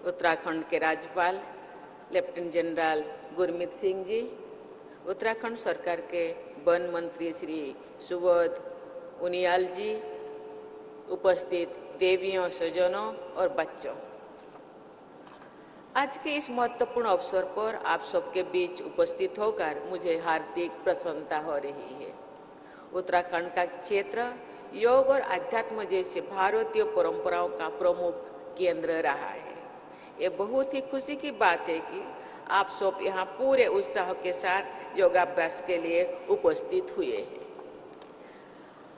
उत्तराखंड के राज्यपाल lieutenant general Gurmeet Singh ji, Uttarakhand सरकार के वन मंत्री श्री सुबोध उनियाल जी, उपस्थित देवियों, स्वजनों और बच्चों, आज के इस महत्वपूर्ण अवसर पर आप सबके बीच उपस्थित होकर मुझे हार्दिक प्रसन्नता हो रही है। उत्तराखंड का क्षेत्र योग और अध्यात्म जैसे भारतीय परंपराओं का प्रमुख केंद्र रहा है। ये बहुत ही खुशी की बात है कि आप सब यहाँ पूरे उत्साह के साथ योगाभ्यास के लिए उपस्थित हुए हैं।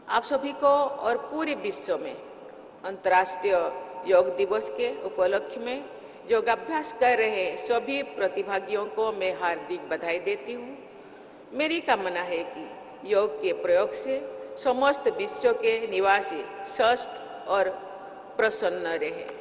आप सभी को और पूरे विश्व में अंतर्राष्ट्रीय योग दिवस के उपलक्ष्य में योगाभ्यास कर रहे सभी प्रतिभागियों को मैं हार्दिक बधाई देती हूँ। मेरी कामना है कि योग के प्रयोग से समस्त विश्व के निवासी स्वस्थ और प्रसन्न रहे।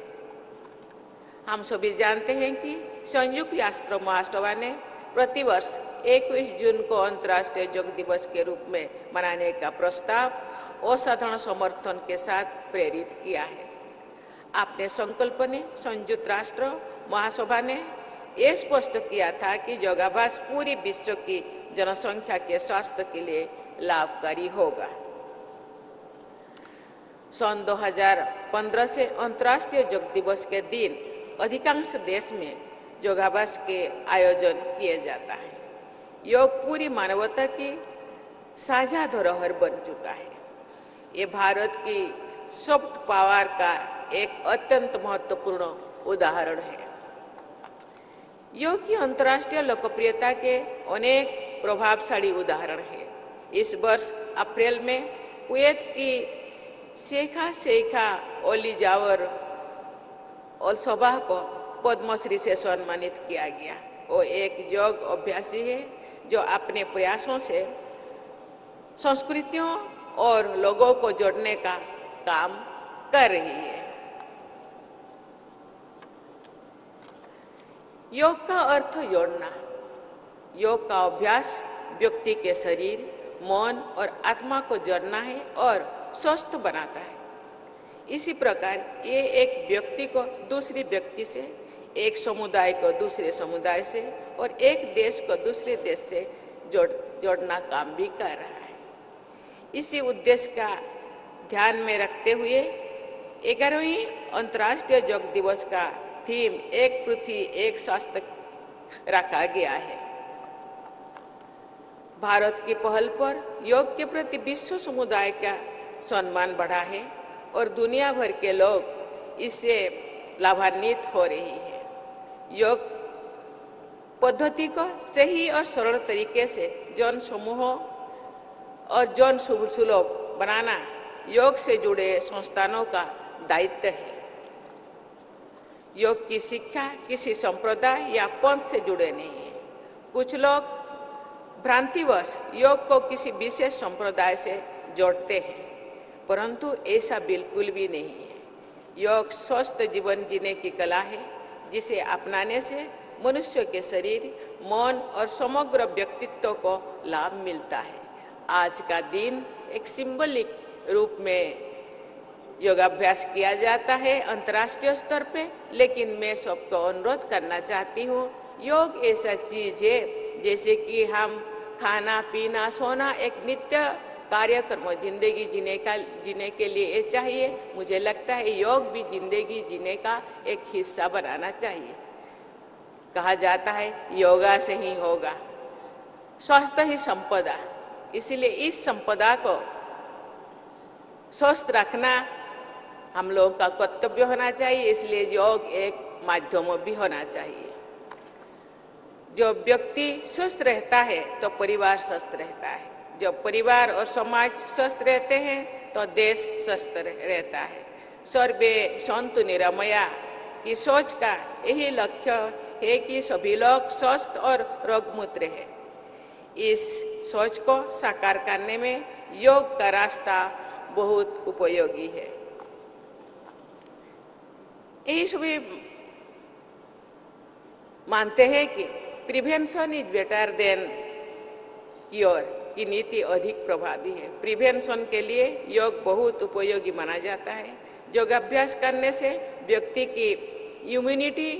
हम सभी जानते हैं कि संयुक्त राष्ट्र महासभा ने प्रतिवर्ष 21 जून को अंतर्राष्ट्रीय योग दिवस के रूप में मनाने का प्रस्ताव असाधारण समर्थन के साथ प्रेरित किया है। अपने संकल्प ने संयुक्त राष्ट्र महासभा ने यह स्पष्ट किया था कि योगाभ्यास पूरी विश्व की जनसंख्या के स्वास्थ्य के लिए लाभकारी होगा। सन 2015 से अंतर्राष्ट्रीय योग दिवस के दिन अधिकांश देश में योगाभ्यास के आयोजन किए जाता है। योग पूरी मानवता की साझा धरोहर बन चुका है। ये भारत की सॉफ्ट पावर का एक अत्यंत महत्वपूर्ण उदाहरण है। योग की अंतर्राष्ट्रीय लोकप्रियता के अनेक प्रभावशाली उदाहरण हैं। इस वर्ष अप्रैल में कुवैत की शेखा ओली जावर अल सबाह को पद्मश्री से सम्मानित किया गया। वो एक योग अभ्यासी है जो अपने प्रयासों से संस्कृतियों और लोगों को जोड़ने का काम कर रही है। योग का अर्थ जोड़ना। योग का अभ्यास व्यक्ति के शरीर, मन और आत्मा को जोड़ना है और स्वस्थ बनाता है। इसी प्रकार ये एक व्यक्ति को दूसरी व्यक्ति से, एक समुदाय को दूसरे समुदाय से और एक देश को दूसरे देश से जोड़ना काम भी कर रहा है। इसी उद्देश्य का ध्यान में रखते हुए 11वीं अंतर्राष्ट्रीय योग दिवस का थीम एक पृथ्वी एक स्वास्थ्य रखा गया है। भारत की पहल पर योग के प्रति विश्व समुदाय का सम्मान बढ़ा है और दुनिया भर के लोग इससे लाभान्वित हो रही है। योग पद्धति को सही और सरल तरीके से जन समूहों और जन सुलभ बनाना योग से जुड़े संस्थानों का दायित्व है। योग की शिक्षा किसी संप्रदाय या पंथ से जुड़े नहीं है। कुछ लोग भ्रांतिवश योग को किसी विशेष संप्रदाय से जोड़ते हैं, परंतु ऐसा बिल्कुल भी नहीं है। योग स्वस्थ जीवन जीने की कला है, जिसे अपनाने से मनुष्य के शरीर, मन और समग्र व्यक्तित्व को लाभ मिलता है। आज का दिन एक सिंबलिक रूप में योगाभ्यास किया जाता है अंतर्राष्ट्रीय स्तर पे, लेकिन मैं सबको अनुरोध करना चाहती हूँ, योग ऐसा चीज है जैसे कि हम खाना पीना सोना एक नित्य कार्यक्रम जिंदगी जीने के लिए चाहिए। मुझे लगता है योग भी जिंदगी जीने का एक हिस्सा बनाना चाहिए। कहा जाता है योगा से ही होगा, स्वास्थ्य ही संपदा। इसलिए इस संपदा को स्वस्थ रखना हम लोगों का कर्तव्य होना चाहिए। इसलिए योग एक माध्यम भी होना चाहिए। जो व्यक्ति स्वस्थ रहता है तो परिवार स्वस्थ रहता है। जब परिवार और समाज स्वस्थ रहते हैं तो देश स्वस्थ रहता है। सर्वे सन्तु निरामया की सोच का यही लक्ष्य है कि सभी लोग स्वस्थ और रोगमुक्त रहे। इस सोच को साकार करने में योग का रास्ता बहुत उपयोगी है। यही सभी मानते हैं कि prevention is better than cure की नीति अधिक प्रभावी है। प्रिवेंशन के लिए योग बहुत उपयोगी माना जाता है। योगाभ्यास करने से व्यक्ति की इम्यूनिटी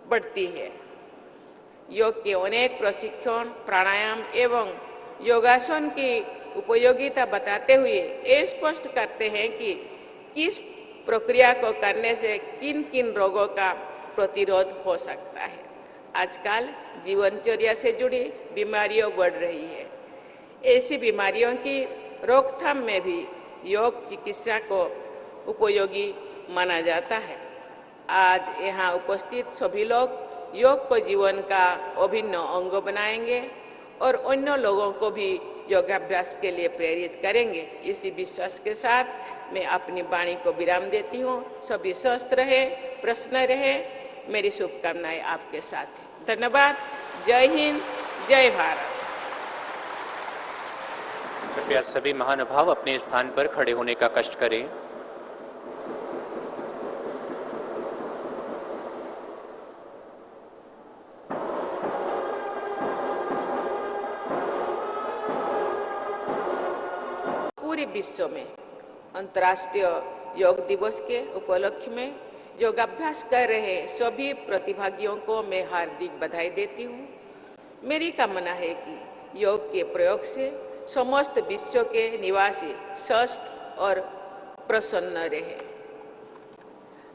बढ़ती है। योग के अनेक प्रशिक्षण, प्राणायाम एवं योगासन की उपयोगिता बताते हुए ये स्पष्ट करते हैं कि किस प्रक्रिया को करने से किन किन रोगों का प्रतिरोध हो सकता है। आजकल जीवनचर्या से जुड़ी बीमारियां बढ़ रही है। ऐसी बीमारियों की रोकथाम में भी योग चिकित्सा को उपयोगी माना जाता है। आज यहाँ उपस्थित सभी लोग योग को जीवन का अभिन्न अंग बनाएंगे और अन्य लोगों को भी योगाभ्यास के लिए प्रेरित करेंगे। इसी विश्वास के साथ मैं अपनी वाणी को विराम देती हूँ। सभी स्वस्थ रहे, प्रसन्न रहे। मेरी शुभकामनाएं आपके साथ हैं। धन्यवाद। जय हिंद, जय भारत। कृपया सभी महानुभाव अपने स्थान पर खड़े होने का कष्ट करें। पूरे विश्व में अंतर्राष्ट्रीय योग दिवस के उपलक्ष्य में योगाभ्यास कर रहे सभी प्रतिभागियों को मैं हार्दिक बधाई देती हूँ। मेरी कामना है कि योग के प्रयोग से समस्त विश्व के निवासी स्वस्थ और प्रसन्न रहे।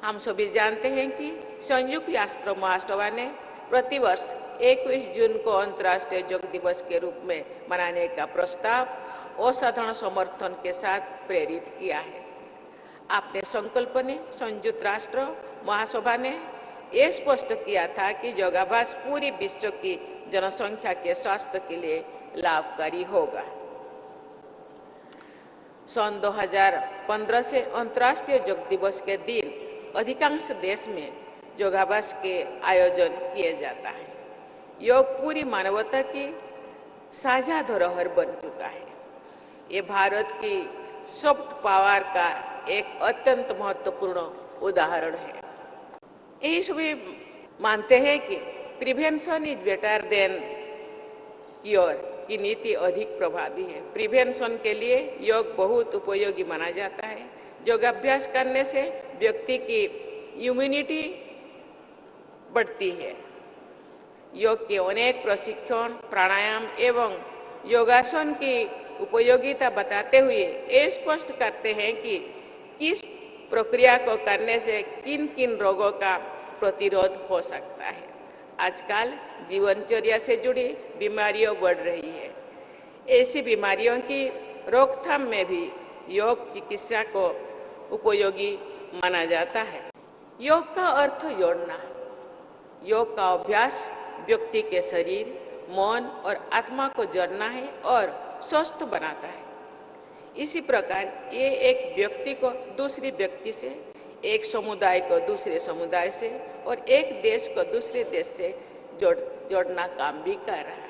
हम सभी जानते हैं कि संयुक्त राष्ट्र महासभा ने प्रतिवर्ष 21 जून को अंतर्राष्ट्रीय योग दिवस के रूप में मनाने का प्रस्ताव असाधारण समर्थन के साथ प्रेरित किया है। अपने संकल्प ने संयुक्त राष्ट्र महासभा ने यह स्पष्ट किया था कि योगाभ्यास पूरी विश्व की जनसंख्या के स्वास्थ्य के लिए लाभकारी होगा। सन 2015 से अंतर्राष्ट्रीय योग दिवस के दिन अधिकांश देश में योगाभ्यास के आयोजन किए जाता है। योग पूरी मानवता की साझा धरोहर बन चुका है। ये भारत की सॉफ्ट पावर का एक अत्यंत महत्वपूर्ण उदाहरण है। यही सभी मानते हैं कि prevention is better than cure की नीति अधिक प्रभावी है। प्रिवेंशन के लिए योग बहुत उपयोगी माना जाता है। योगाभ्यास करने से व्यक्ति की इम्यूनिटी बढ़ती है। योग के अनेक प्रशिक्षण, प्राणायाम एवं योगासन की उपयोगिता बताते हुए ये स्पष्ट करते हैं कि किस प्रक्रिया को करने से किन किन रोगों का प्रतिरोध हो सकता है। आजकल जीवनचर्या से जुड़ी बीमारियां बढ़ रही है। ऐसी बीमारियों की रोकथाम में भी योग चिकित्सा को उपयोगी माना जाता है। योग का अर्थ जोड़ना। योग का अभ्यास व्यक्ति के शरीर, मन और आत्मा को जोड़ना है और स्वस्थ बनाता है। इसी प्रकार ये एक व्यक्ति को दूसरी व्यक्ति से, एक समुदाय को दूसरे समुदाय से और एक देश को दूसरे देश से जोड़ना काम भी कर रहा है।